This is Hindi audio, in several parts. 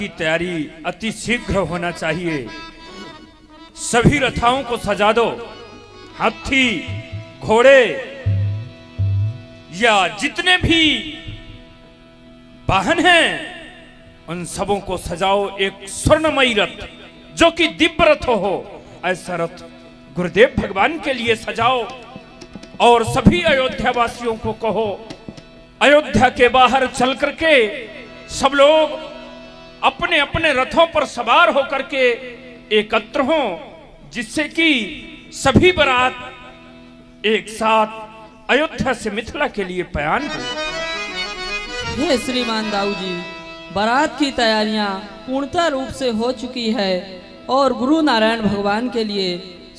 की तैयारी अति शीघ्र होना चाहिए। सभी रथों को सजा दो। हाथी, घोड़े या जितने भी वाहन हैं उन सबों को सजाओ। एक स्वर्णमयी रथ जो कि दिव्य रथ हो, ऐसा रथ गुरुदेव भगवान के लिए सजाओ। और सभी अयोध्या वासियों को कहो, अयोध्या के बाहर चल करके सब लोग अपने अपने रथों पर सवार होकर के एकत्र हों, जिससे कि सभी बारात एक साथ अयोध्या से मिथिला के लिए पयान हो। हे श्रीमान दाऊ जी, बारात की तैयारियां पूर्णतः रूप से हो चुकी है और गुरु नारायण भगवान के लिए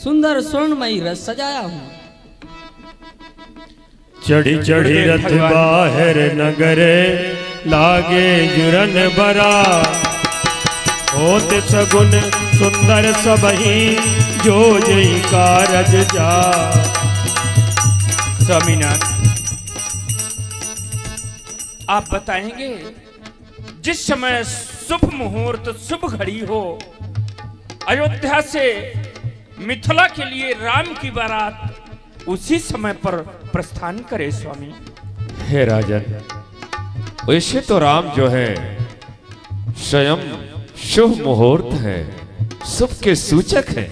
सुंदर स्वर्णमयी रथ सजाया हूँ। चढ़ी चढ़ी रथ बाहर नगरे लागे जुरन बरा, होत सगुन सुंदर सबही जो जई कारज जा। स्वामीनाथ, आप बताएंगे जिस समय शुभ मुहूर्त शुभ घड़ी हो, अयोध्या से मिथिला के लिए राम की बारात उसी समय पर प्रस्थान करे। स्वामी, हे राजन, वैसे तो राम जो है स्वयं शुभ मुहूर्त है, शुभ के सूचक है।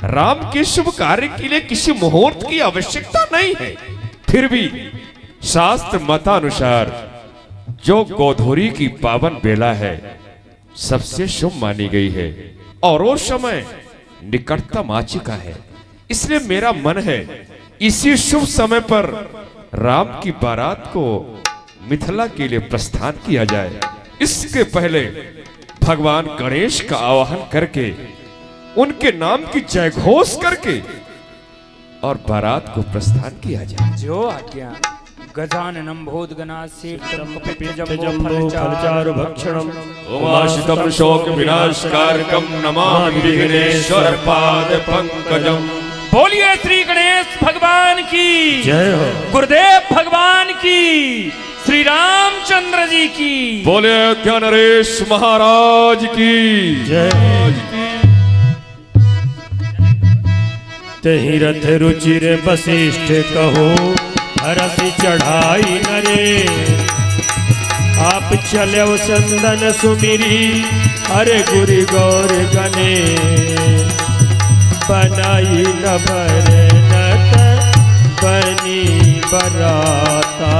राम के शुभ कार्य के लिए किसी मुहूर्त की आवश्यकता नहीं है। फिर भी शास्त्र मतानुसार जो गोधूली की पावन बेला है सबसे शुभ मानी गई है और वो समय निकटतम आ चुका है। इसलिए मेरा मन है इसी शुभ समय पर राम की बारात को मिथिला के लिए प्रस्थान किया जाए। इसके पहले भगवान गणेश का आवाहन करके उनके नाम की जय घोष करके और बारात को प्रस्थान किया जाए। जो आज्ञा। गजाननं भूतगणासेवितं जम्बो फलचारु भक्षणम् उमाशितं शोक विनाशकारकं नमामि विघ्नेश्वर पाद पंकजम्। बोलिए श्री गणेश भगवान की जय हो, गुरुदेव भगवान की, श्री रामचंद्र जी की। बोले अयोध्या नरेश महाराज की जय। तहि रथ रुचिर वशिष्ठ कहो, हरसि चढ़ाई नरे। आप चलो संदन सुमिरी, हरे गुरु गौर गने। बनाई न भरनत बनी बराता।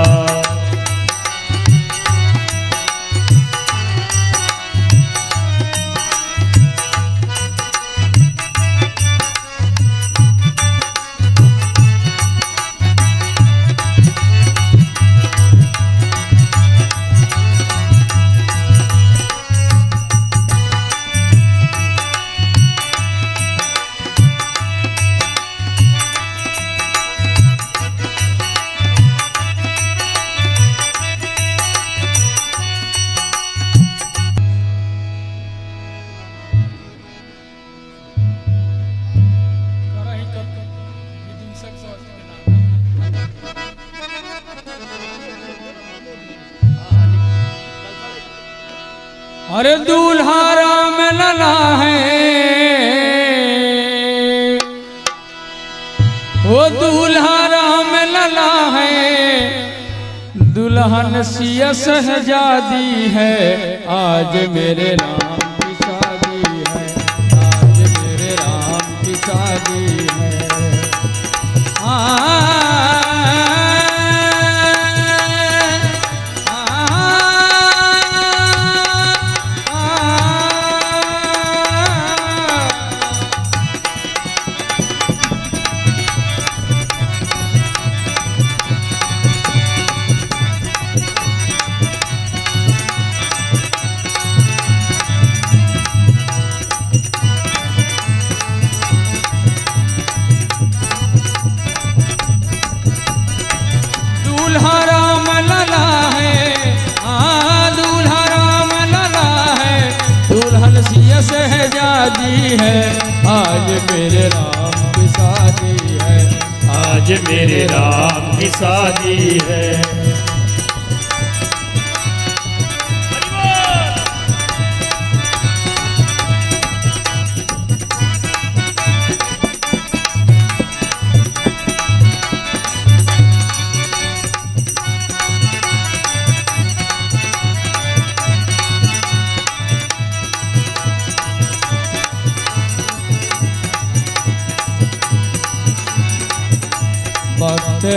अरे दूल्हा राम लला है, वो दूल्हा राम लला है। दुल्हन सिया सहजादी है, आज मेरे राम की शादी है। आज मेरे राम की शादी है। सहजादी है, आज मेरे राम की शादी है। आज मेरे राम की शादी है।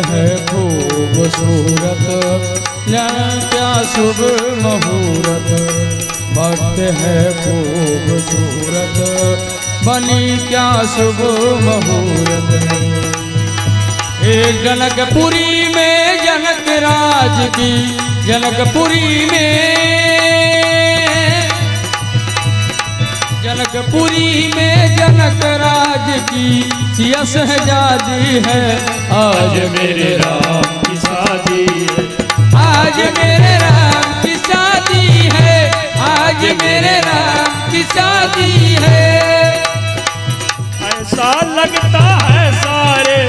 है खूबसूरत जाने क्या शुभ मुहूर्त, वक्त है खूबसूरत बनी क्या शुभ मुहूर्त। एक जनकपुरी में जनक राज की, जनकपुरी में जनक राज की सिया शहजादी है। आज मेरे राम की शादी है, आज मेरे राम की शादी है, आज मेरे राम की शादी है। ऐसा लगता है सारे,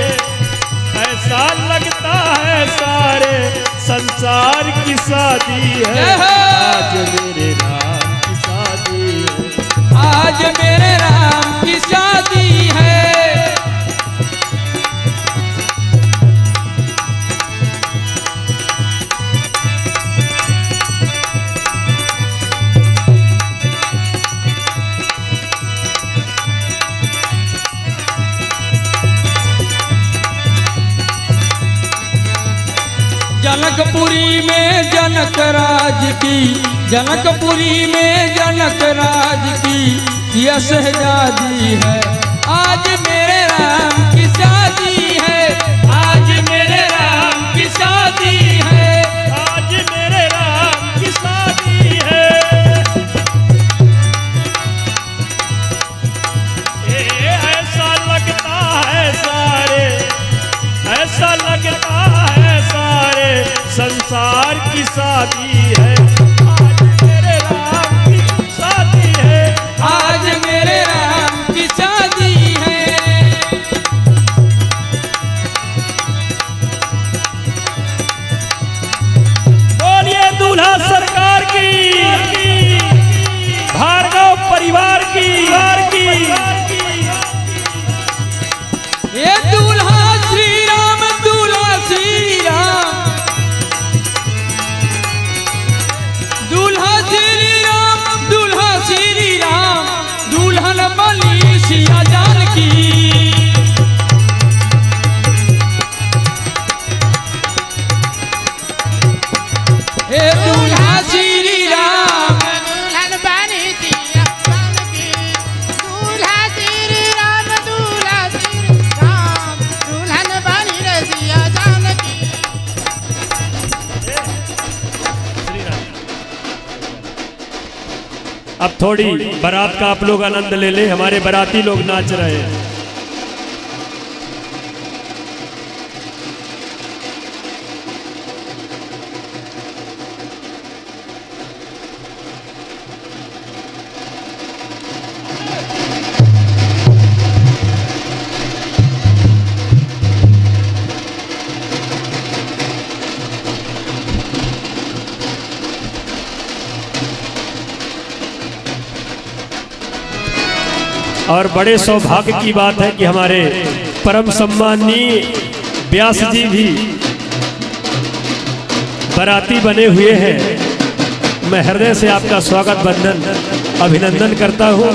ऐसा लगता है सारे संसार की शादी है। आज मेरे राम की शादी है, आज मेरे राम की शादी है। जनकपुरी में जनक राज की, जनकपुरी में जनक राज की यह शहजादी है। आज मेरे राम की शादी है, आज मेरे राम की शादी है, आज मेरे राम की शादी है। ऐसा लगता है सारे, ऐसा लगता है सारे संसार की शादी है। आज मेरे राम की शादी है, आज मेरे राम की शादी है। बोलिए दूल्हा सरकार की, भार्गव परिवार की। ये दूल्हा श्री राम, दूल्हा श्री राम, दूल्हा श्री राम, दूल्हा श्री राम, दुल्हन बनी सिया जानकी। हे दूल्हा श्री राम, दुल्हन बनी सिया जानकी, दूल्हा श्री राम, दूल्हा श्री राम, दुल्हन बनी रे सिया जानकी। अब थोड़ी बारात का आप लोग आनंद ले लें, हमारे बाराती लोग नाच रहे हैं। और बड़े सौभाग्य की बात है कि हमारे परम सम्माननीय व्यास जी भी बाराती बने हुए हैं। मैं हृदय से आपका स्वागत वंदन अभिनंदन करता हूँ।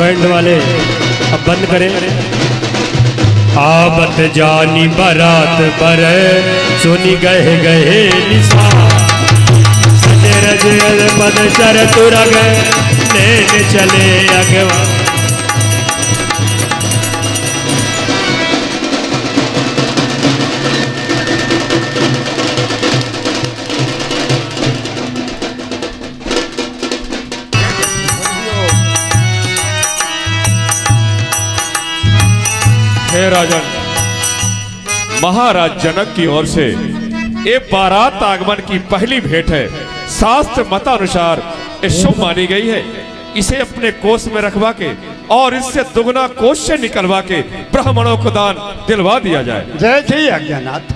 बैंड वाले अब बंद करें। आबत जानी बारात पर सुनी गए गए निशा सजे रज पद चर तुरग नैन चले अगवा। हे राजन, महाराज जनक की ओर से ये बारात आगमन की पहली भेंट है। शास्त्र मतानुसार ये शुभ मानी गई है। इसे अपने कोष में रखवा के और इससे दुगना कोष से निकलवा के ब्राह्मणों को दान दिलवा दिया जाए। जय श्री अज्ञानाथ।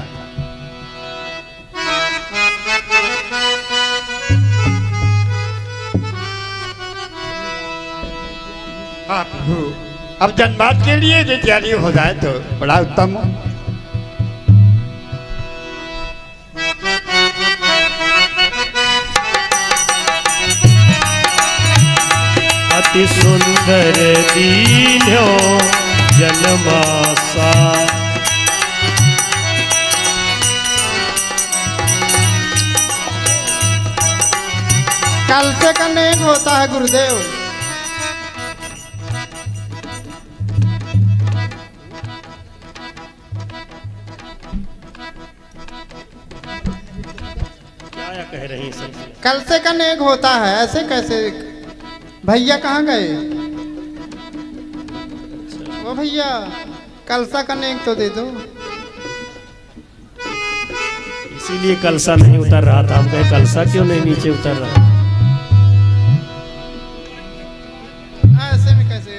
हाँ प्रभु, अब जन्माष्टमी के लिए जो तैयारी हो जाए तो बड़ा उत्तम हो। अति सुंदर दीन्यो जन्मासा कल से करने होता है गुरुदेव। क्या कह रही हैं सब? कल से करने होता है, ऐसे कैसे? भैया कहाँ गए? ओ भैया, कलसा करने तो दे दो। इसीलिए कलसा नहीं उतर रहा था। हम कहे कलसा क्यों नहीं नीचे उतर रहा? ऐसे में कैसे?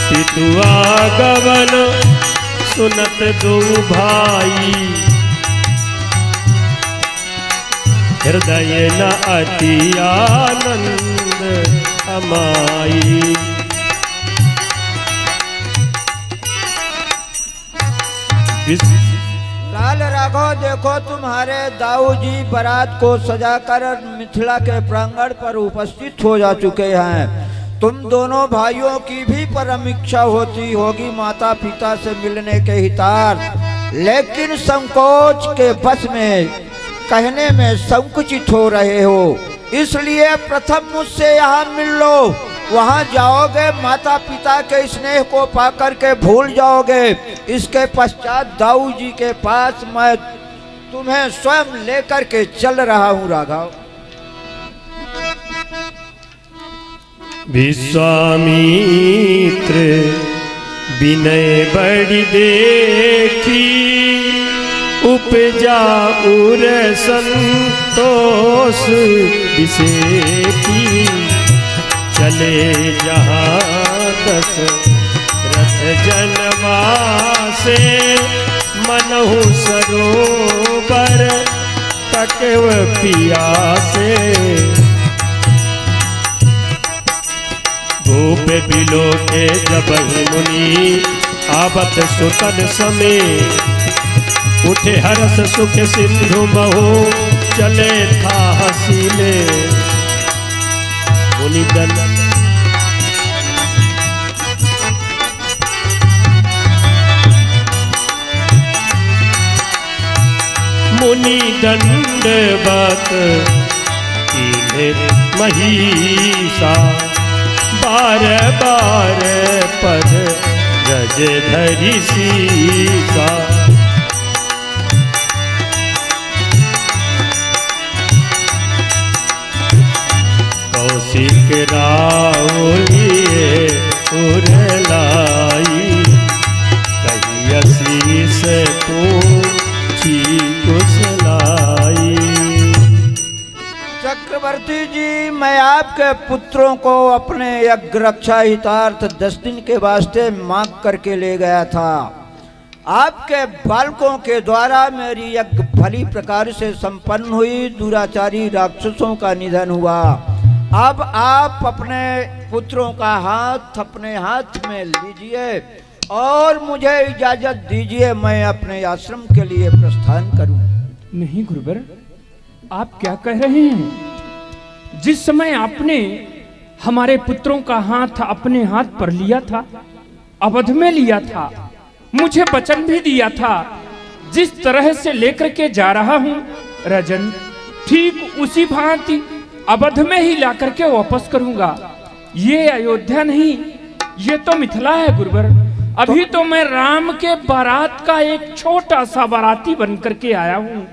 पितुआ गवन सुनत दो भाई हृदय न अति आनंद अमाई। लाल राघव, देखो तुम्हारे दाऊ जी बारात को सजाकर मिथिला के प्रांगण पर उपस्थित हो जा चुके हैं। तुम दोनों भाइयों की भी परम इच्छा होती होगी माता पिता से मिलने के हितार्थ, लेकिन संकोच के बस में कहने में संकुचित हो रहे हो। इसलिए प्रथम मुझसे यहाँ मिल लो। वहाँ जाओगे, माता पिता के स्नेह को पाकर के भूल जाओगे। इसके पश्चात दाऊ जी के पास मैं तुम्हें स्वयं लेकर के चल रहा हूँ राघव। विश्वामित्र विनय बड़ी देखी उपजा उर संतोष विषेकी चले जहाँ दशरथ जनवासे मनहु सरोवर तकव पियासे। भूप बिलो के जब मुनि आवत सुतन समय उठे हरस सुख सिंधु महु चले था हसीले। मुनिदन मुनि दंडवत कीने महिषा बार बार पद रज धरि सीसा। कौशिक राउलिए उरलाई कही शीस पूछी कुशलाई। चक्रवर्ती जी, मैं आपके पुत्रों को अपने यज्ञ रक्षा हितार्थ 10 दिन के वास्ते मांग करके ले गया था। आपके बालकों के द्वारा मेरी यज्ञ भली प्रकार से संपन्न हुई, दुराचारी राक्षसों का निधन हुआ। अब आप अपने पुत्रों का हाथ अपने हाथ में लीजिए और मुझे इजाजत दीजिए, मैं अपने आश्रम के लिए प्रस्थान करूं। नहीं गुरुवर, आप क्या कह रहे हैं? जिस समय आपने हमारे पुत्रों का हाथ अपने हाथ पर लिया था, अवध में लिया था, मुझे वचन भी दिया था, जिस तरह से लेकर के जा रहा हूं राजन, ठीक उसी भांति अवध में ही ला करके वापस करूंगा। ये अयोध्या नहीं, ये तो मिथिला है गुरुवर। अभी तो मैं राम के बारात का एक छोटा सा बाराती बन करके आया हूँ।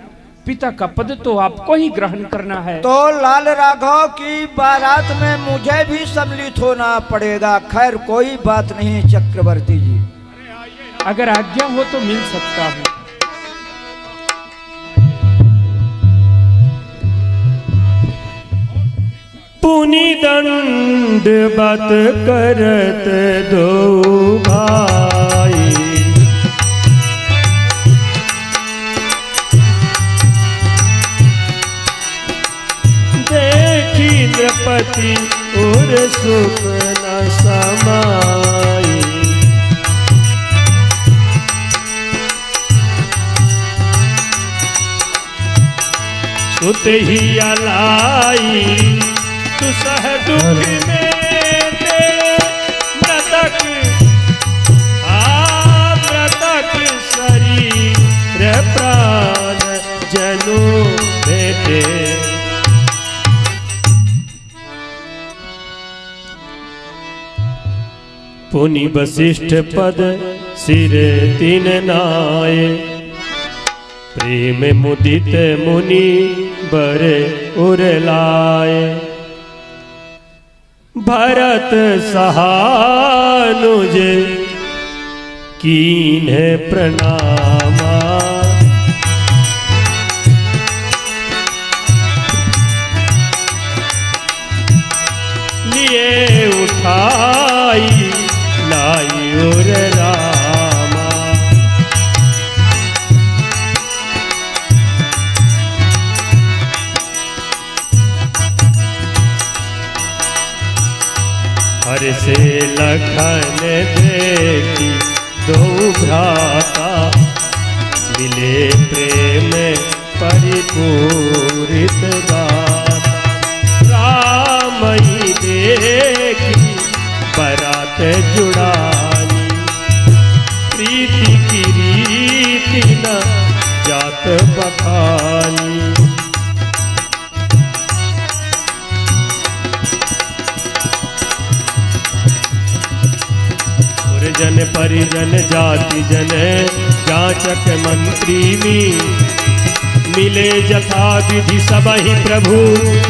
पिता का पद तो आपको ही ग्रहण करना है। तो लाल राघव की बारात में मुझे भी सम्मिलित होना पड़ेगा। खैर कोई बात नहीं चक्रवर्ती जी, अगर आज्ञा हो तो मिल सकता हूँ। पुनि दंड बत करत दो भाई, देखी नृपति और सुख न समाई, सुत ही अलाई दुसह दुख में मृतक मृतक शरीर प्राण जनु बेटे, पुनि वशिष्ठ पद सिर तीन नाये, प्रेम मुदित मुनि बरे उरलाए, भरत सहानुज कीन्हे प्रणामा, लिए उठाई लाई उर रामा, हर से लखन देखी दो भ्राता, मिले प्रेम परिपूरित गाता, राम ही देखी बरात जुड़ानी, प्रीति की रीति न जात बखानी, जन परिजन जाति जन जाचक मंत्री मिले जथा विधि सबहि प्रभु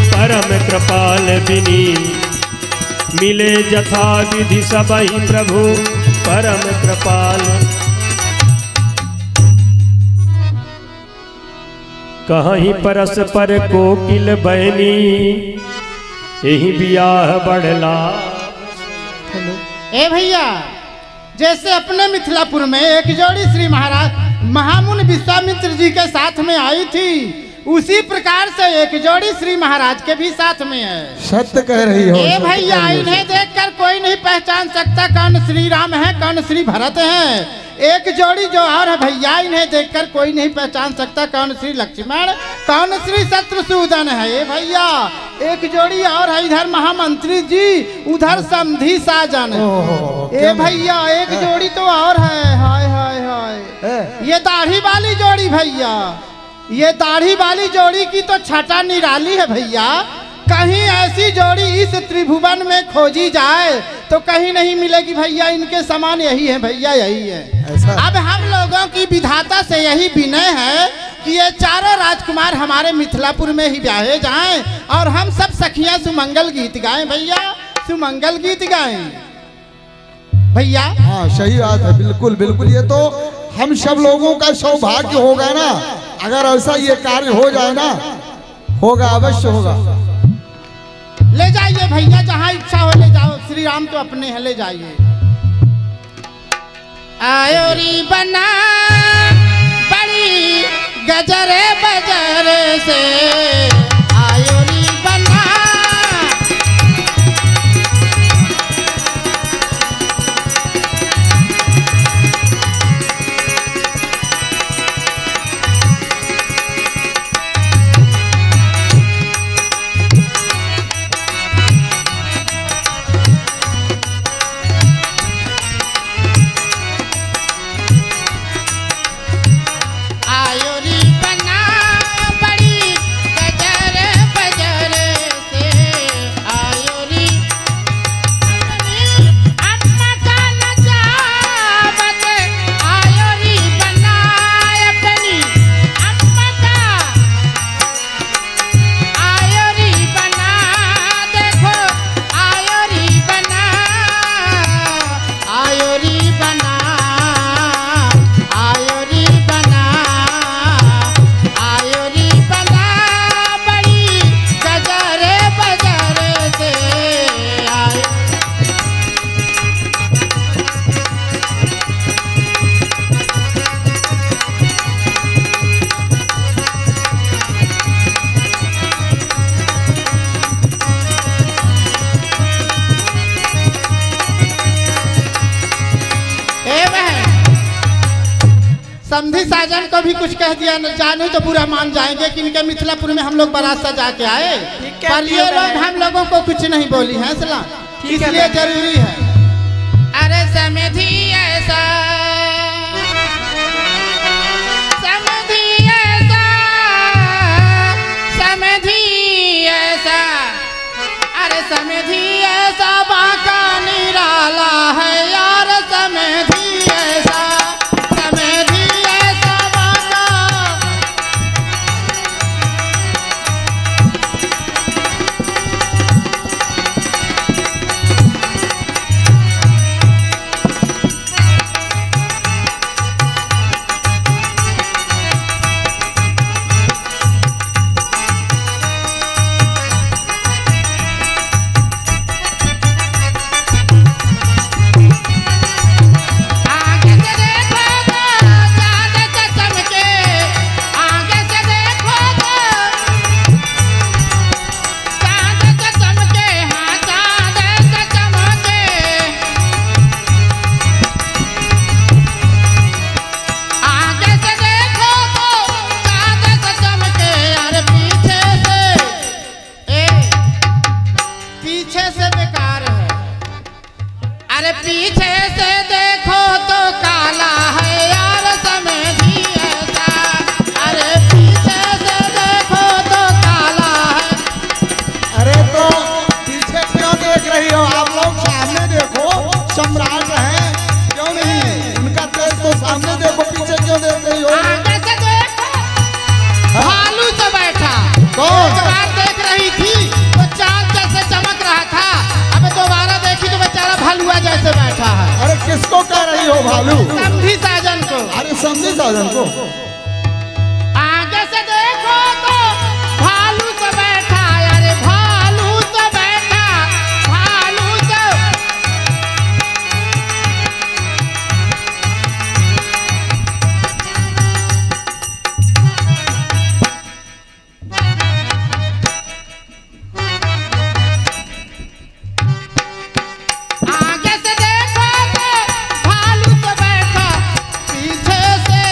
परम कृपाल बिनी, मिले जथा विधि सबहि प्रभु परम कृपाल, कहीं परस्पर कोकिल बहनी यही बियाह बढ़ला। ए भैया, जैसे अपने मिथिलापुर में एक जोड़ी श्री महाराज महामुनि विश्वामित्र जी के साथ में आई थी, उसी प्रकार से एक जोड़ी श्री महाराज के भी साथ में है। सत्य कह रही हो। ए भैया, इन्हें देखकर कोई नहीं पहचान सकता कौन श्री राम है कौन श्री भरत है। एक जोड़ी जो और है भैया, इन्हें देखकर कोई नहीं पहचान सकता कौन श्री लक्ष्मण कौन श्री शत्रुसूदन है। ए भैया, एक जोड़ी और है, इधर महामंत्री जी उधर समधी साजन। ए भैया, एक जोड़ी तो और है। हाय हाय हाय, ये दाढ़ी वाली जोड़ी भैया, ये दाढ़ी वाली जोड़ी की तो छटा निराली है भैया। कहीं ऐसी जोड़ी इस त्रिभुवन में खोजी जाए तो कहीं नहीं मिलेगी भैया। इनके समान यही है भैया, यही है। अब हम लोगों की विधाता से यही विनय है कि ये चारों राजकुमार हमारे मिथिलापुर में ही ब्याहे जाएं और हम सब सखियां सुमंगल गीत गाएं भैया, सुमंगल गीत गाएं भैया। हाँ सही बात है, बिल्कुल बिल्कुल। ये तो हम सब लोगों का सौभाग्य होगा ना, अगर ऐसा ये कार्य हो जाए ना, होगा, अवश्य होगा। ले जाइए भैया, जहाँ इच्छा हो ले जाओ। श्री राम तो अपने हैं, ले जाइए। आयोरी बना बड़ी गजरे बजरे से आयोरी बना आयोरी बना बड़ी गजरे बजरे से आयोरी अम्मा का नजावत आयोरी बना अपनी अम्मा का आयोरी बना देखो आयोरी बना आयोरी बना आयोरी बना आयोरी बना बड़ी गजरे बजरे से आयो ए बहन समधी साजन को भी कुछ कह दिया न जाने तो बुरा मान जाएंगे कि इनके मिथिलापुर में हम लोग बारात सजा के आए पर ये लोग हम लोगों को कुछ नहीं बोली हैं सलाम इसलिए जरूरी है अरे समधी ऐसा समधी ऐसा समधी ऐसा अरे समधी ऐसा बाका निराला है यार समधी ऐसा समधी ऐसा बाका आगे से देखो तो चांद से चमके आगे से देखो तो चांद से चमके हाँ चांद से चमके आगे से देखो तो चांद से चमके अरे पीछे से बेकार है अरे पीछे से देखो तो काला है यार समझी ऐसा अरे पीछे से देखो तो काला है अरे तो पीछे क्यों देख रही हो आप लोग सामने देखो सम्राट है क्यों नहीं उनका तेज तो सामने देखो पीछे क्यों देख रही हो आगे से देखो भालू से बैठा कौन? एक बार देख रही थी तो चांद जैसे चमक रहा था अब दोबारा देखी तो बेचारा भालुआ जैसे बैठा है अरे किसको कह रही हो भालू समधी साजन को अरे समझी साधन को आगे से देखो तो भालू से बैठा अरे भालू से बैठा भालू से आगे से देखो तो भालू से बैठा पीछे से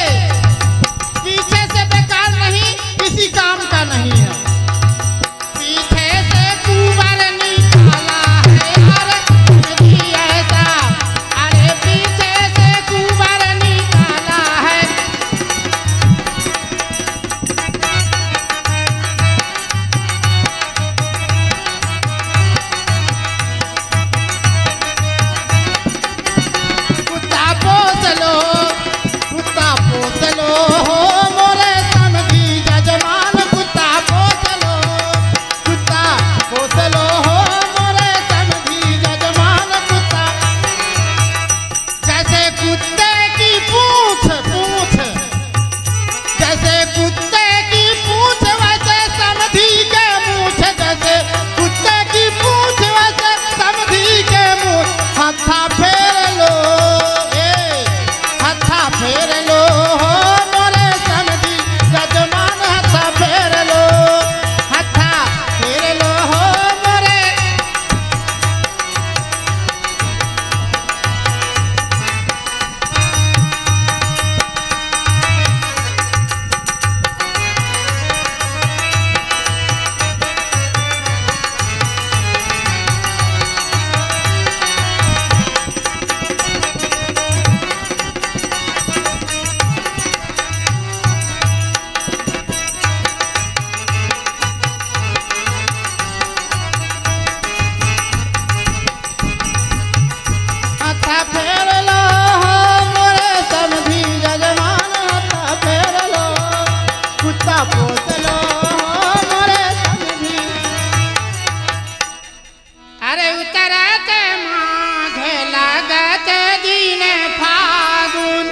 अरे उतरत माघ लागत दिन फागुन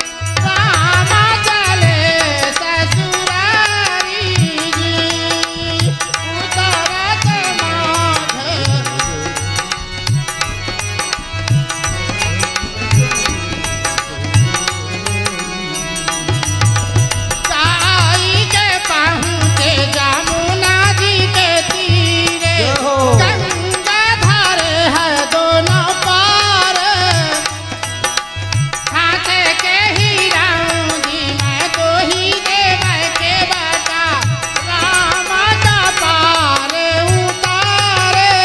रामा चले ससुरारी जी। उतरत माघ जाई के पहुँचे जमुना जी के तीरे गंगा धारे है दोनों पार। खाते के ही राम जी मैं तो ही देव के बेटा राम का पार उतारे।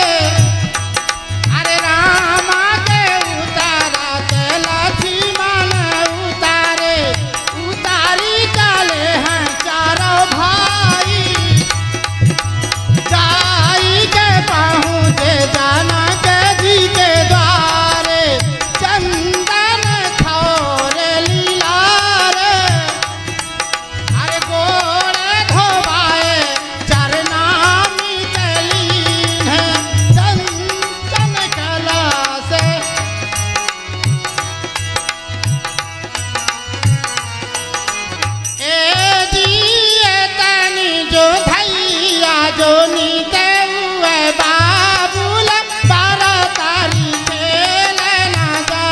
अरे राम के उतारत लक्ष्मण उतारे उतारी चले हैं चारों भाई। जाई के पहुँचे जनक जी के द्वारे चंदन थोरे लीलारे। अरे गोड़ धोवाए चरनामी चलीन है चंचन कला से। ए दिए तनी जो धैया जो नीते हुए बाबुल बारह तारी खेल ना जा।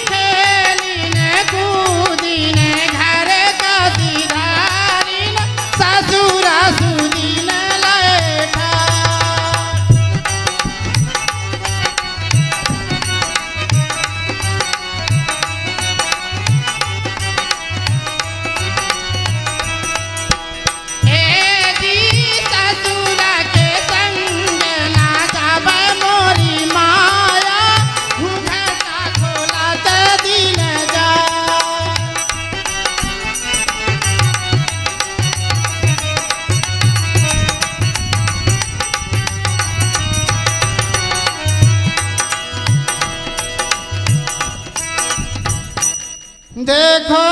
खेलीने कूदीने घर का सिधारीन ससुरा सुदीन लेखा। ससुरा के संग ना जावे मोरी माया घूंघटा खोलत दिन जा। देखो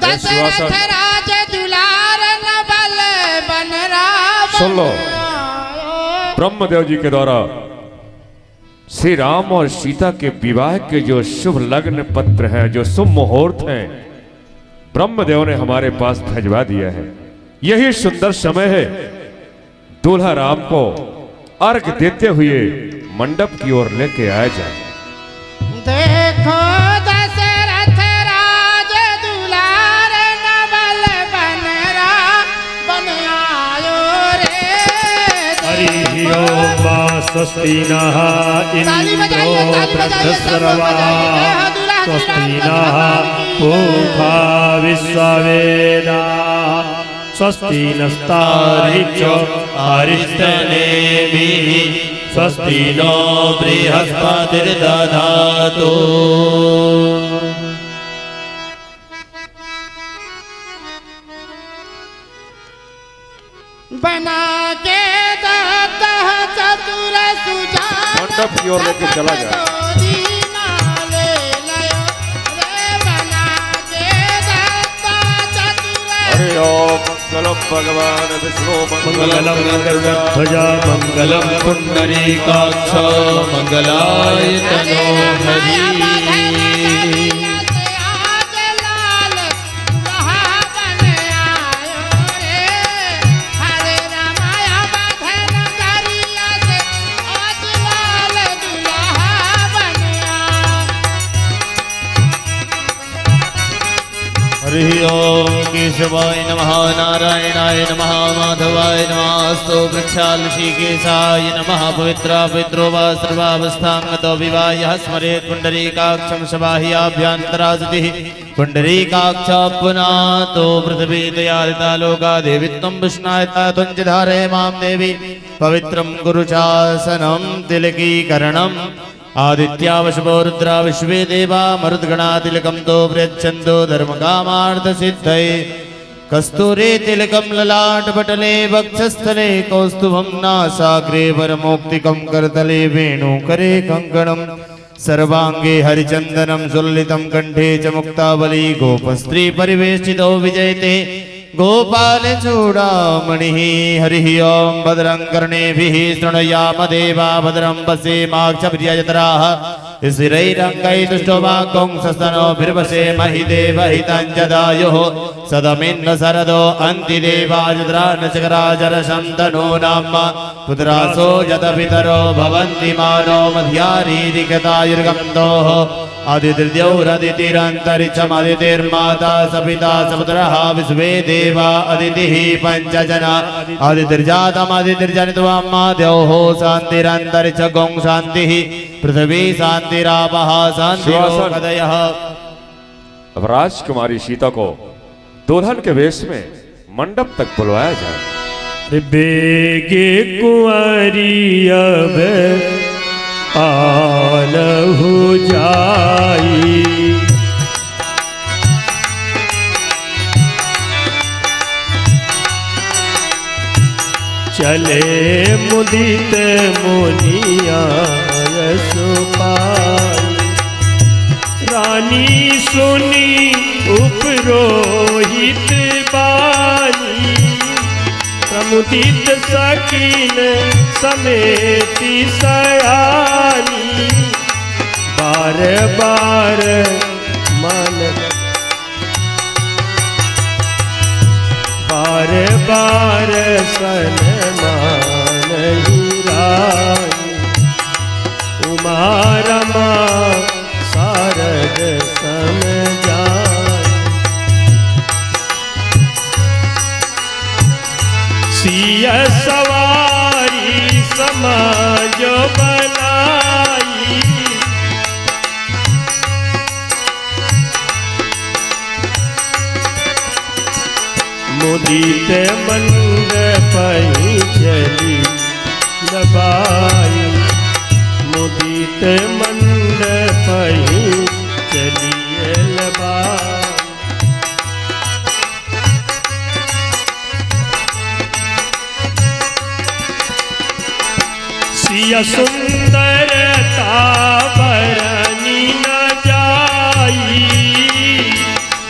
दशरथ राज दुलार नवल बन रावण सुन लो। ब्रह्मदेव जी के द्वारा श्री राम और सीता के विवाह के जो शुभ लग्न पत्र हैं, जो शुभ मुहूर्त हैं, ब्रह्मदेव ने हमारे पास भिजवा दिया है। यही सुंदर समय है दूल्हा राम को अर्घ देते हुए मंडप की ओर लेके आया जाए। देखो दशरथ राज दुलार नवल बन आयो रे। हरि ओम स्वस्ति नः इंद्रो वृद्धस्रवा स्वस्ति नः पूषा विश्ववेदा स्वस्ति नस्तार्क्ष्यो अरिष्टनेमिः स्वस्ति नो बृहस्पतिर्दधातु। बना के दाता चतुर सुजान मंडप की ओर लेके चला जाए। हरि ओम मंगलम भगवान विष्णु मंगलम गरुड़ध्वजा मंगलम पुंडरीकाक्ष मंगलाय तनो हरि। हरि ओम केशवाय नमः नारायणाय नमः माधवाय नमः वृक्षालुषिकेशाय नमः पवित्रा पवित्रो वा सर्वावस्थांगतो विवाह स्मरेत् पुंडरीकाक्षं शबाह्याभ्यन्तरासतिः पुंडरीकाक्ष पुनातो पृथ्वी दयालिता लोका देवी त्वं विष्णायता त्वं च धारय मां देवी पवित्रं गुरुचासनं तिलकीकरणं आदित्या वशवो रुद्रा विश्वे देवा मरुद्गणा तिलकं तो प्रयच्छन्तो धर्मकामार्थ सिद्धये कस्तूरे तिलकं ललाटपटले वक्षस्थले कौस्तुभं नासाग्रे वरमौक्तिकं करतले वेणुकरे कङ्कणं सर्वांगे हरिचन्दनं सुललितं कंठे च मुक्तावली गोपस्त्री परिवेष्टितो विजयते गोपालचूडामणिः हरिः ओं भद्रं कर्णेभिः शृणुयाम देवा भद्रं पश्येमाक्षभिर्यजत्राः स्थिरैरङ्गैस्तुष्टवागुंसस्तनोभिर्वशेमहि देवहितञ्जदायुः सदमिन्न शरदो अन्ति देवाजुद्रानचकराजरशन्तनो नाम पुत्रासो यतपितरो भवन्ति मानो मध्यारीरिकतायुर्गन्धोः आदितिर्द्यौरदितिरन्तरिक्षमदितिर्माता सपिता सपुत्रः विश्वे देवा अदितिः पञ्चजना आदितिर्जातमदितिर्जनित्वमाद्योः शान्तिरन्तरिक्षगुं शान्तिः पृथ्वी शान्तिरापः शान्तिरोगदयः। अब राजकुमारी सीता को दुल्हन के वेश में मंडप तक बुलवाया जाए। बेगे कुंवारी अब आन हो जाई चले मुदित मुनिया सुपाई रानी सुनी उपरोहित बानी प्रमुदित सकीन समेति सयानी बार बार मन बार बार सनमान रानी उमा रमा शारद समझाई सिया सवारी समाज बनाई मुदित मंडप चली दबाई मुदित मंडप चलिए लबाई सिया सुंदरता बरनी न जाई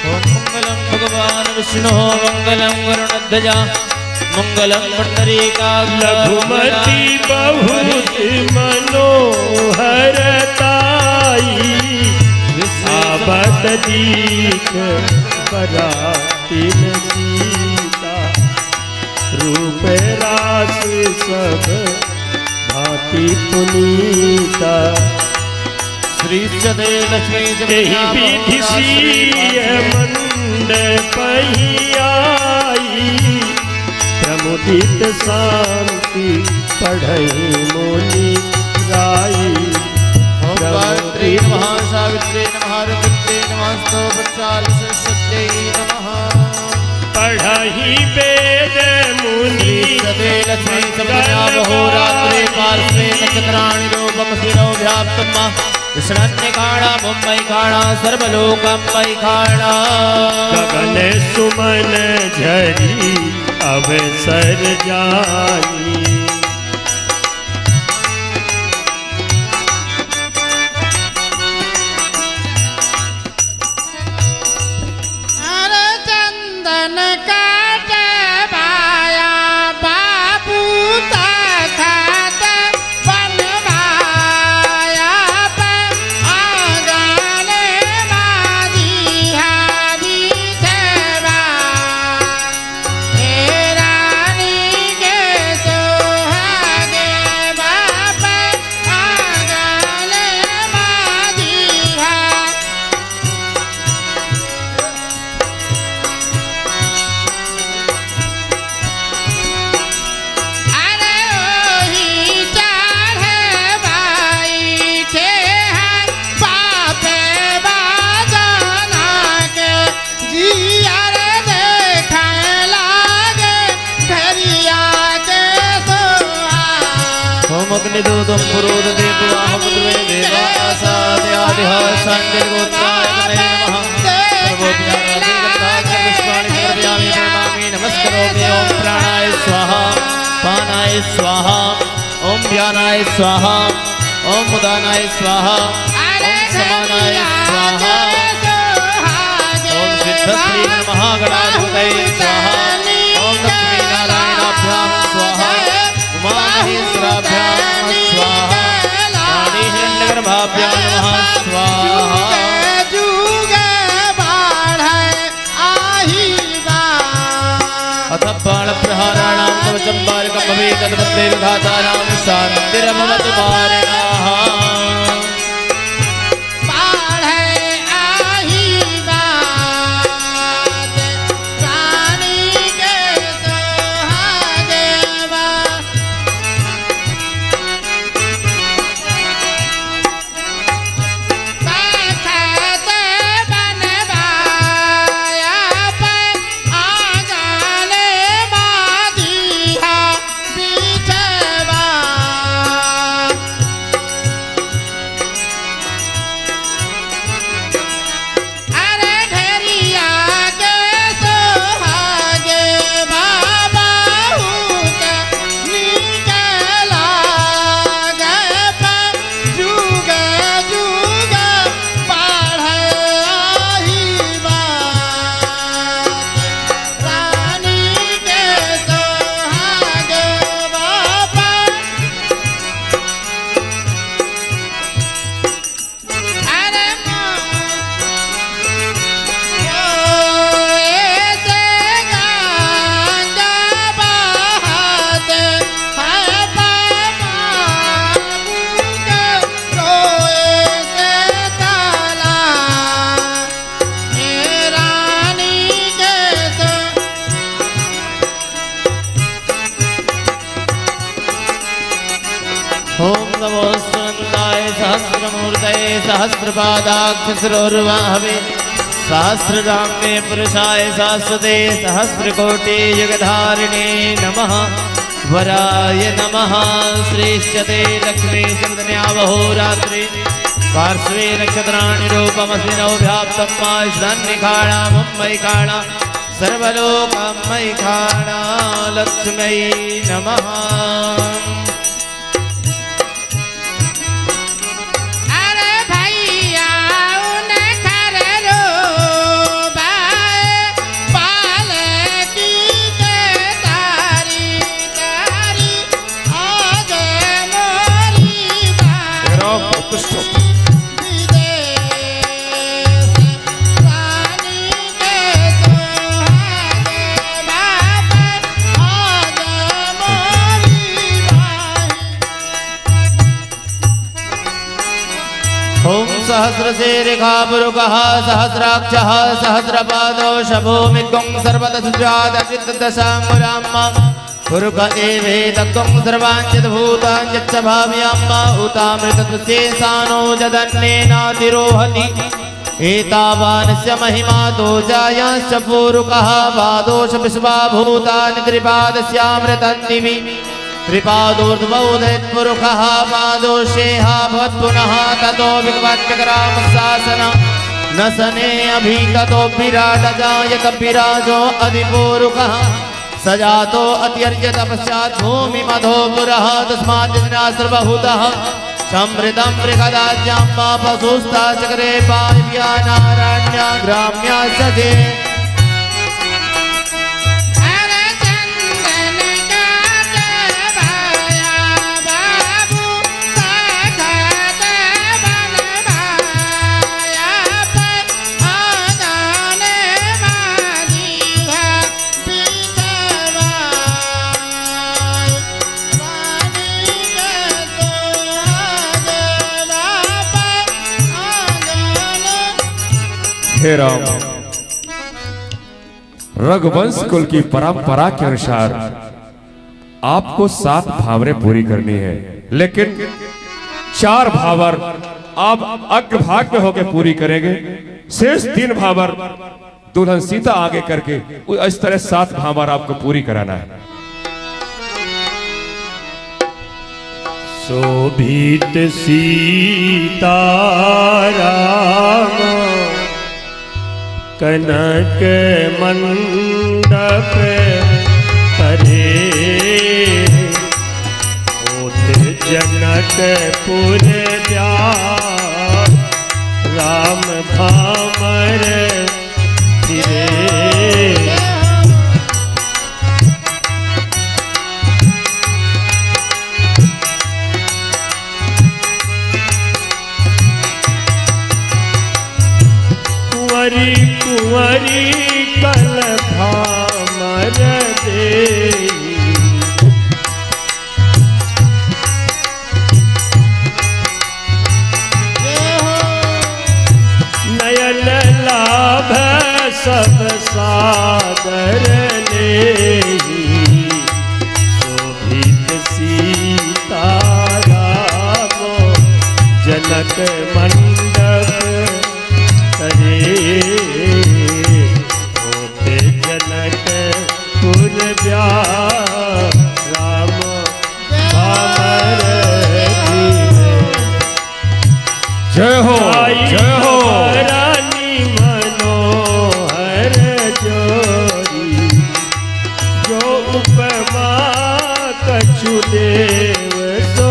मंगलम भगवान विष्णु मंगलम वरुणध्वजा मंगलम लघुमती बहुत मनोहरताई आबद दीक बरातिन सीता रूप रास सब भांति पुनीता श्री सदे लक्ष्मी विधि सीय मंडप आई प्रमुदित शांति पढ़ई मुनि गाई ओंकारेत्री नमः सावित्री नमः रुद्रे नमस्तु वृक्षाल सरस्वत्यै नमः पढ़ई वेद मुनि सदे लक्ष्मी समयामहोरात्रे पार्श्वे नक्षत्राणि रूपं शिरो व्याप्तम् विश्रन्यकाणा मुम्बैकाणा सर्वलोकम्बैकाणा गगन सुमन झरी अवसर जानी अरे चंदन काट बाया बाबू तखत बनवाया आंगन मादी हारी सेवा हे रानी के सो अग्निदूतं पुरोदते पुवाहमुद्रवे देवासादयादिह साञ्जलिगोत्राय नमः सर्वोपचारादि पुष्पाणि समर्पयामि प्रणमामि नमस्करोमि ओम प्राणाय स्वाहा पानाय स्वाहा ओम व्यानाय स्वाहा ओम उदानाय स्वाहा ओम समानाय स्वाहा ओम सिद्धश्री महागणाधिपतये स्वाहा ओम लक्ष्मी नारायणाभ्यां स्वाहा उमामहेश्वराभ्यां स्वाहा रानी हिरण्यगर्भाभ्यां नमः स्वाहा अथ बाणप्रहाराणां कवचं बालकं भवेत् तद्वत्ते विधातानां शान्तिरभवतु वारिणाः सहस्रपादाक्षसरोर्वाहवे सहस्रनाम्ने पुरुषाय शाश्वते सहस्रकोटि युगधारिणे नमः वराय नमः श्रेष्यते लक्ष्मी सुमदन्यावहोरात्रि पार्श्वे नक्षत्राणि रूपमस्मि नवभ्याप्तं माश्रन्निखाणा मुम्मैखाणा सर्वलोकमैखाणा लक्ष्मै नमः सहस्रशीर्षापुरुकः सहस्राक्षः सहस्रपादो शभूमित्वं सर्वदशुजादचित्तदशाङ्गुराम्मा पुरुक एवेदत्वं सर्वाञ्चिद्भूताञ्च भाव्याम्मा उतामृतशेषानो जदन्नेनातिरोहति एतावानस्य महिमा दोजायाश्च पूरुकः पादोष विश्वाभूतानि त्रिपादस्यामृतं दिवि त्रिपादोर्ध्वोदयत्पुरुषः पादोषेह भवत्पुनः ततो विग्वत्यग्रामशासन न सने अभिगतो विराटजायत विराजो अधिपूरुकः सजातो अत्यर्यत पश्चात् भूमिमधो पुरः तस्मात् सर्वभूतः समृद्धं मृगदाज्ञां पशुस्ता चक्रे पाव्या नारायण्या ग्राम्या सजे हे राम, रघुवंश कुल की परंपरा के अनुसार आपको 7 भावरें पूरी करनी है, लेकिन 4 भावर आप अग्रभाग में होकर पूरी करेंगे। शेष 3 भावर दुल्हन सीता आगे करके इस तरह 7 भावर आपको पूरी कराना है। शोभित सीताराम कनक मंडप तरे होते जनकपुर ब्याह राम भामर फिरे कुंवरी कुंवरी कल भामर देई नयन लाभ सब सादर लेहि शोभित सीताराम जनक मंडप तरे होते जनक पुर ब्याह राम भामर धीरे। जय हो जय हो रानी मनोहर जोरी जो उपमा कछु देव सो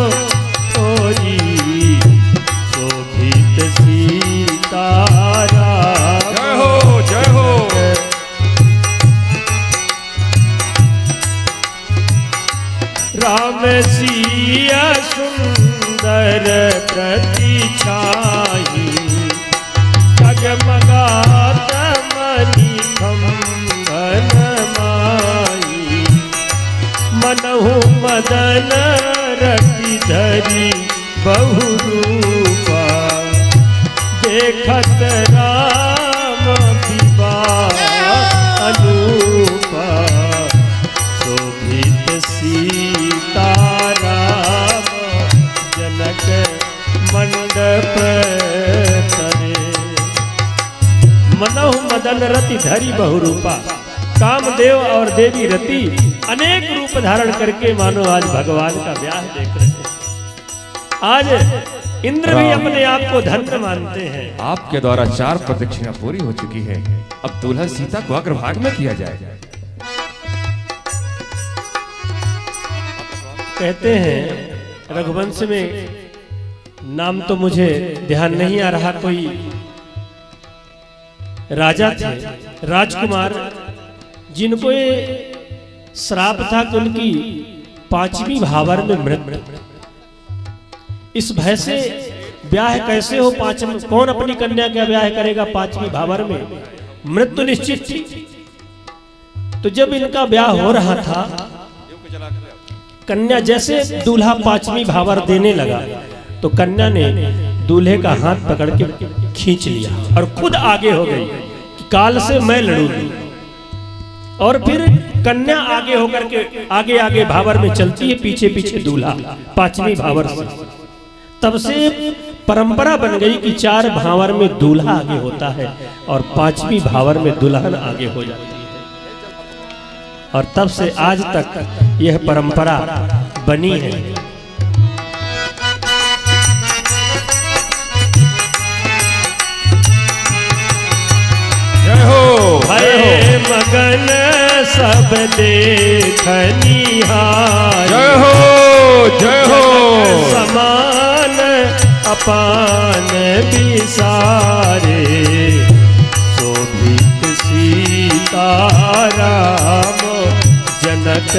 तोरी शोभित सीताराम जय हो जय हो राम सिया सुंदर प्रतिछाई जगमगात मणि कंगन माई मनहु मदन रति धरी बहुरूपा देखत राम विवाह अनूपा शोभित सीताराम जनक मंडप तरे मनहु मदन रति धरी बहुरूपा कामदेव और देवी रति अनेक रूप धारण करके मानो आज भगवान का ब्याह देख रहे हैं। आज इंद्र भी अपने आप को धन्य मानते हैं। आपके द्वारा 4 प्रदक्षिणा पूरी हो चुकी है। अब दूल्हा सीता को अग्रभाग में किया जाए। कहते हैं रघुवंश में नाम तो मुझे ध्यान नहीं आ रहा, कोई राजा थे राजकुमार जिनको ये श्राप था कि उनकी 5वीं भावर में मृत्यु। इस भय से ब्याह कैसे हो, 5 कौन अपनी कन्या का ब्याह करेगा 5वीं भावर में, मृत्यु निश्चित थी। तो जब इनका ब्याह हो रहा था कन्या जैसे दूल्हा 5वीं भावर देने लगा तो कन्या ने दूल्हे का हाथ पकड़ के खींच लिया और खुद आगे हो गई कि काल से मैं लड़ूंगी। और फिर कन्या आगे होकर के आगे आगे भावर में चलती है, पीछे पीछे दूल्हा 5वीं भावर से। तब से परंपरा बन गई कि 4 भावर में दूल्हा आगे होता है और 5वीं भावर में दुल्हन आगे हो जाती है। और तब से आज तक यह परंपरा बनी है। जय हो भय मगन सब देखनिहार जय हो जय हो समान अपान विसारे शोभित सीताराम जनक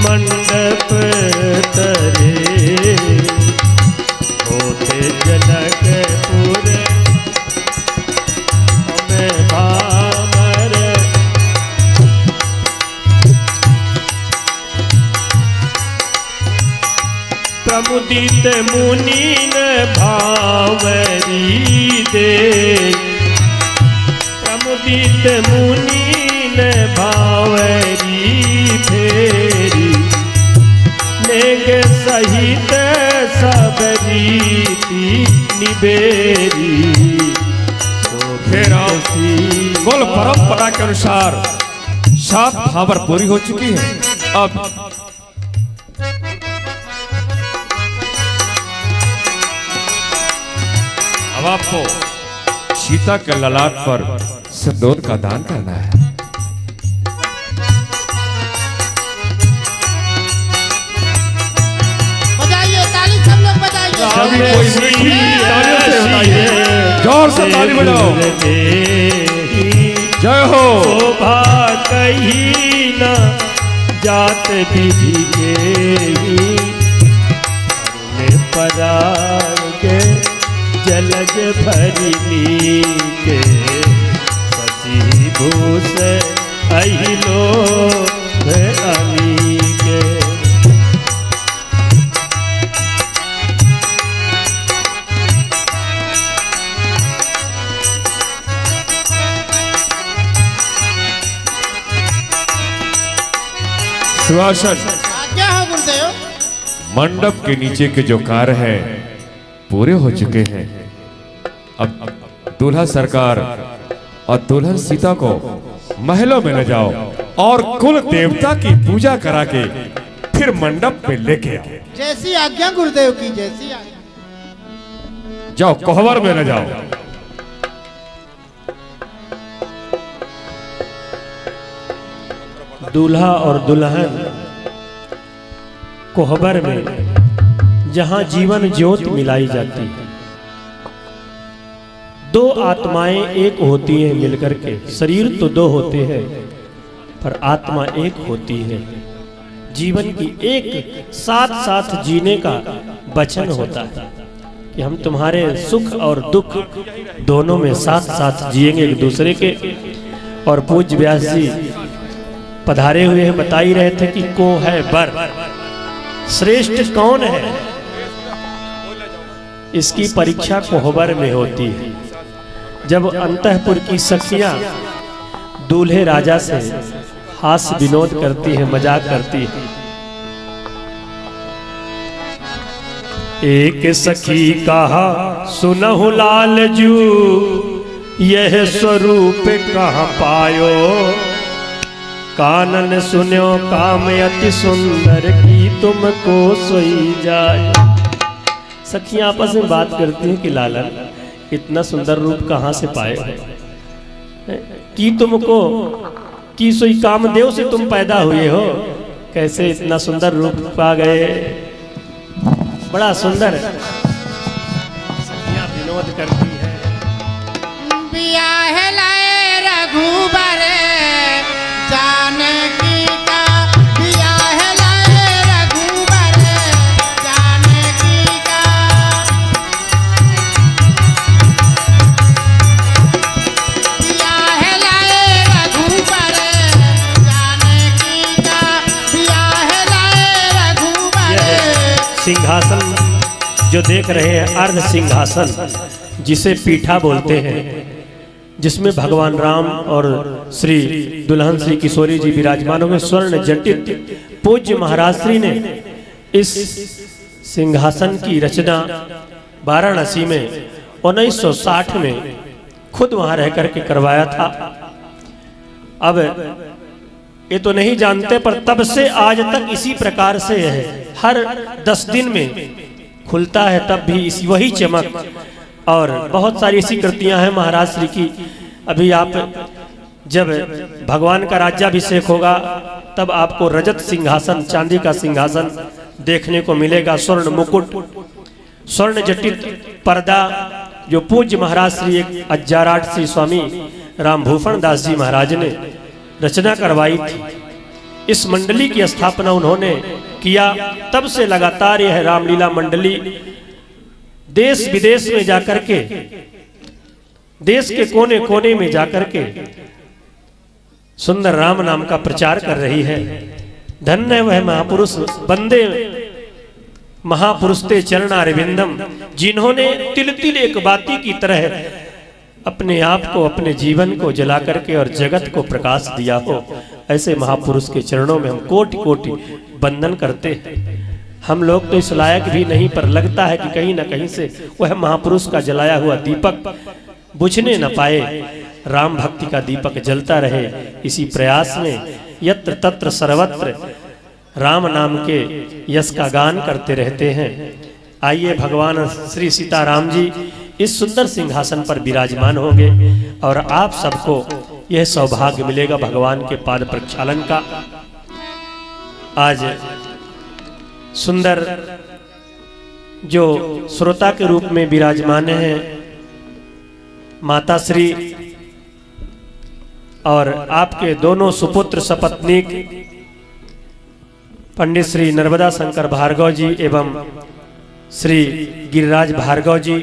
मंडप तरे होते जनकपुर में भामर प्रमुदित मुनि न भावरी दे प्रमुदित मुनि न भावरी फेरी नेग सहित सब रीति निबेरी फिर कुल परंपरा के अनुसार 7 भावर पूरी हो चुकी है। अब अब आपको सीता के ललाट पर सिंदूर का दान करना है। बजाइए ताली, सब लोग बजाइए। जोर से ताली बजाओ। जय हो। शोभा कहीं न जात विधि के पराग के जलज भरिली के शशि भूष अहिलो अमी के। सुहासन क्या हो गुरुदेव? मंडप के नीचे के जो कार्य है पूरे हो चुके हैं। अब दूल्हा सरकार और दुल्हन सीता को महलों में ले जाओ और कुल देवता की पूजा करा के फिर मंडप में लेके आओ। जैसी आज्ञा गुरुदेव की, जैसी आज्ञा। जाओ कोहबर में ले जाओ। दूल्हा और दुल्हन कोहबर में जहां जीवन ज्योत मिलाई जाती है, दो आत्माएं एक होती हैं मिलकर के। शरीर तो दो होते हैं पर आत्मा एक होती है। जीवन की एक साथ साथ जीने का वचन होता है कि हम तुम्हारे सुख और दुख दोनों में साथ साथ जिएंगे एक दूसरे के। और पूज्य व्यास जी पधारे हुए हैं, बता ही रहे थे कि को है बर, श्रेष्ठ कौन है, इसकी परीक्षा कोहबर में होती है। जब अंतःपुर की सखियां दूल्हे राजा से हास्य विनोद करती है, मजाक करती है। एक सखी कहा सुनहु लालजू, यह स्वरूप कहाँ पायो, कानन सुन्यो काम अति सुंदर की तुमको सोई जाए। सखियां आपस में बात करती हैं कि लालन इतना सुंदर रूप कहाँ से पाए हो, कि तुमको की सोई कामदेव से तुम पैदा हुए हो, कैसे इतना सुंदर रूप पा गए। बड़ा सुंदर सखियां विनोद करती है। बियाह लाए रघुबर जानकी का, बियाह लाए रघुबर जानकी का, बियाह लाए रघुबर जानकी का, बियाह लाए रघुबर। सिंहासन जो देख रहे हैं, अर्ध सिंहासन जिसे पीठा बोलते हैं, जिसमें भगवान राम और श्री दुल्हन श्री किशोरी जी विराजमान होंगे। स्वर्ण जटित पूज्य महाराज श्री ने इस सिंहासन की रचना वाराणसी में 1960 में खुद वहां रह करके करवाया था। अब ये तो नहीं जानते, पर तब से आज तक इसी प्रकार से है। हर 10 दिन में खुलता है, तब भी इसी वही चमक। और बहुत सारी ऐसी कृतियां हैं महाराज श्री की। अभी आप जब भगवान का राज्याभिषेक होगा तब आपको रजत सिंहासन, चांदी का सिंहासन देखने को मिलेगा। स्वर्ण मुकुट, स्वर्ण जटित पर्दा जो पूज्य महाराज श्री एक अज्जाराट श्री स्वामी राम भूषण दास जी महाराज ने रचना करवाई थी। इस मंडली की स्थापना उन्होंने किया। तब से लगातार यह रामलीला मंडली देश विदेश में जाकर के, देश के कोने कोने में जाकर के सुंदर राम नाम का प्रचार कर रही है। धन्य वह महापुरुष, बंदे महापुरुष ते चरणारविंदम, जिन्होंने तिल तिल एक बाती की तरह अपने आप को, अपने जीवन को जला करके और जगत को प्रकाश दिया हो। ऐसे महापुरुष के चरणों में हम कोटि कोटि वंदन करते हैं। हम लोग तो इस लायक भी नहीं, पर लगता है कि कहीं ना कहीं से वह महापुरुष का जलाया हुआ दीपक बुझने न पाए। राम भक्ति का दीपक जलता रहे, इसी प्रयास में यत्र तत्र सर्वत्र राम नाम के यश का गान करते रहते हैं। आइए भगवान श्री सीताराम जी इस सुंदर सिंहासन पर विराजमान होंगे और आप सबको यह सौभाग्य मिलेगा भगवान के पाद प्रक्षालन का। आज सुंदर जो श्रोता के रूप में विराजमान हैं माता श्री और आपके दोनों सुपुत्र सपत्नीक पंडित श्री नर्मदा शंकर भार्गव जी एवं श्री गिरिराज भार्गव जी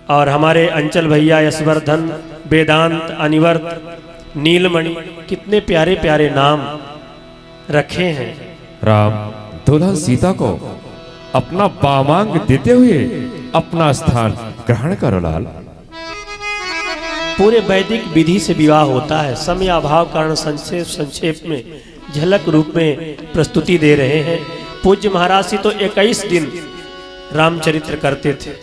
और हमारे अंचल भैया यशवर्धन, वेदांत, अनिवर्त, नीलमणि, कितने प्यारे प्यारे नाम रखे हैं। राम दुल्हन सीता को अपना बामांग देते हुए अपना स्थान ग्रहण करो लाल। पूरे वैदिक विधि से विवाह होता है। समय अभाव कारण संक्षेप में झलक रूप में प्रस्तुति दे रहे हैं। पूज्य महाराज जी तो 21 दिन रामचरित्र करते थे।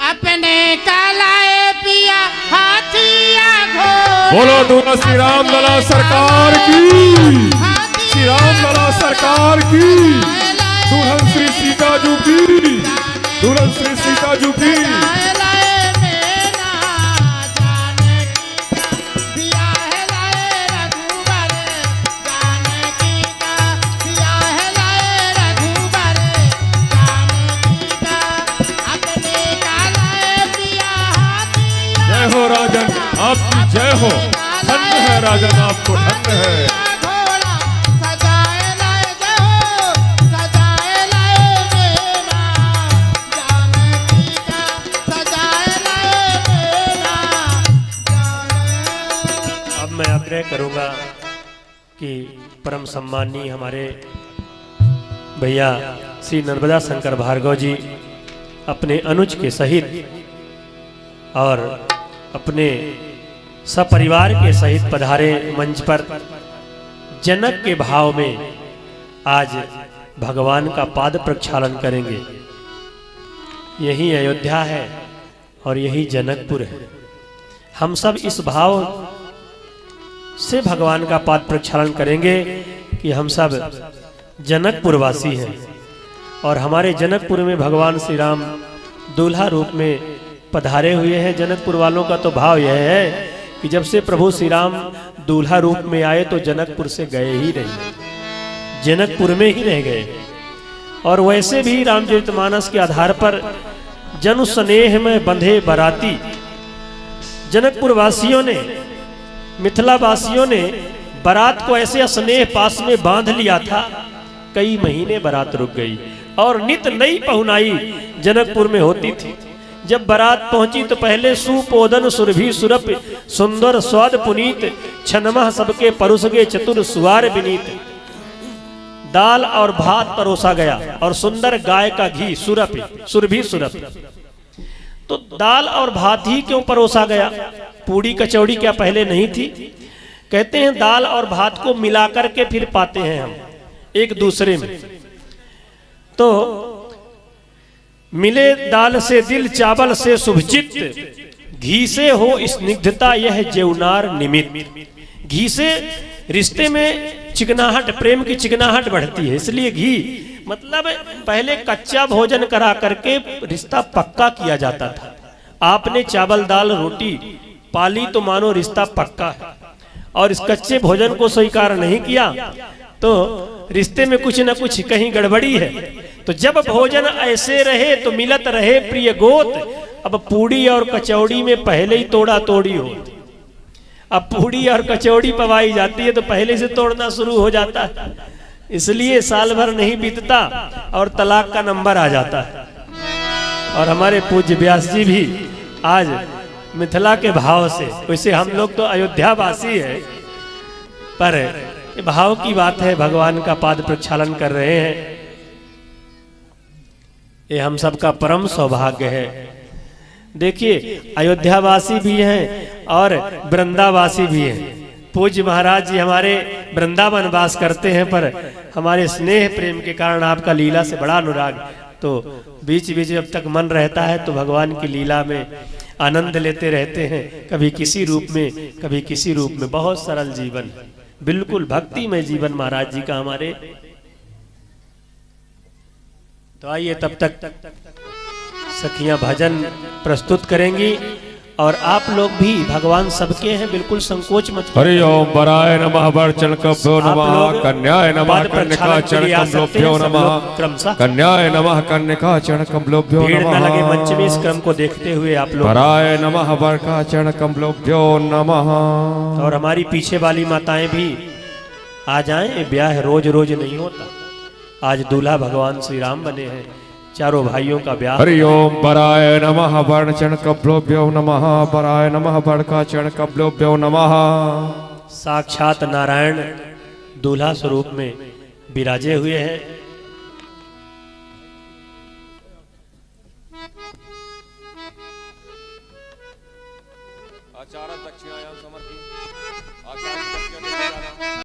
अपने कालाए पिया हाथिया घोड़ा, बोलो दोनों श्री राम लला सरकार की, श्री राम लला सरकार की, दुल्हन श्री सीता जू की, दुल्हन श्री सीता जू की। जय हो राजन, आपकी जय हो। धन्य है राजन, आपको धन्य है। अब मैं आग्रह करूंगा कि परम सम्मानी हमारे भैया श्री नर्मदा शंकर भार्गव जी अपने अनुज के सहित और अपने सपरिवार के सहित पधारे मंच पर। जनक के भाव में आज भगवान का पाद प्रक्षालन करेंगे। यही अयोध्या है और यही जनकपुर है। हम सब इस भाव से भगवान का पाद प्रक्षालन करेंगे कि हम सब जनकपुर वासी हैं और हमारे जनकपुर में भगवान श्री राम दूल्हा रूप में पधारे हुए हैं। जनकपुर वालों का तो भाव यह है कि जब से प्रभु श्री राम दूल्हा रूप में आए तो जनकपुर से गए ही नहीं, जनकपुर में ही रह गए। और वैसे भी रामचरितमानस के आधार पर जन स्नेह में बंधे बराती जनकपुर वासियों ने, मिथिला वासियों ने बारात को ऐसे स्नेह पास में बांध लिया था, कई महीने बारात रुक गई और नित नई पहुनाई जनकपुर में होती थी। जब बारात पहुंची तो पहले सुपोदन सुरभि सुरप सुंदर स्वाद पुनीत, छनमह सबके परुसगे चतुर सुवार विनीत। दाल और भात परोसा गया और सुंदर गाय का घी सुरभि सुरप। तो दाल और भात ही क्यों परोसा गया? पूड़ी कचौड़ी क्या पहले नहीं थी? कहते हैं दाल और भात को मिलाकर के फिर पाते हैं हम एक दूसरे में। तो मिले दाल से दिल, चावल से शुभचित्त, घी से हो स्निग्धता यह जेवनार निमित्त। घी से रिश्ते में चिकनाहट, प्रेम की चिकनाहट बढ़ती है, इसलिए घी मतलब पहले कच्चा भोजन करा करके रिश्ता पक्का किया जाता था। आपने चावल दाल रोटी पाली तो मानो रिश्ता पक्का है, और इस कच्चे भोजन को स्वीकार नहीं किया तो रिश्ते में कुछ न कुछ कहीं गड़बड़ी है। तो जब भोजन ऐसे रहे तो मिलत रहे प्रिय गोत। अब पूड़ी और कचौड़ी में पहले ही तोड़ा तोड़ी हो। अब पूड़ी और कचौड़ी पवाई जाती है तो पहले से तोड़ना शुरू हो जाता है, इसलिए साल भर नहीं बीतता और तलाक का नंबर आ जाता है। और हमारे पूज्य व्यास जी भी आज मिथिला के भाव से, वैसे हम लोग तो अयोध्या वासी है, पर भाव की बात है, भगवान का पाद प्रक्षालन कर रहे हैं। ये हम सबका परम सौभाग्य है। देखिए अयोध्यावासी भी हैं और वृंदावासी भी हैं। पूज्य महाराज जी हमारे वृंदावन वास करते हैं, पर हमारे स्नेह प्रेम के कारण आपका लीला से बड़ा अनुराग, तो बीच बीच जब तक मन रहता है तो भगवान की लीला में आनंद लेते रहते हैं, कभी किसी रूप में कभी किसी रूप में। बहुत सरल जीवन, बिल्कुल भक्तिमय जीवन महाराज जी का हमारे। तो आइए तब तक सखियां भजन प्रस्तुत करेंगी और आप लोग भी भगवान सबके हैं, बिल्कुल संकोच मत कीजिए। हरि ओम वराय नमः वरचरणकभ्यो नमः कन्याय नमः कन्यकाचरणकमलोभ्यो नमः क्रमशः कन्याय नमः कन्यकाचरणकमलोभ्यो भीड़ न लगे नमः मंच में इस क्रम को देखते हुए आप लोग। वराय नमः वरकाचरणकमलोभ्यो नमः। और हमारी पीछे वाली माताएं भी आ जाएं, ब्याह रोज रोज नहीं होता। आज दूल्हा भगवान श्री राम बने हैं, चारों भाइयों का ब्याह। हरि ओम वराय नमः वरचरणकमलोभ्यो नमः वराय नमः वरकाचरणकमलोभ्यो नमः। साक्षात नारायण दूल्हा स्वरूप में विराजे हुए हैं। आचार्य दक्षिणायाम समर्पी।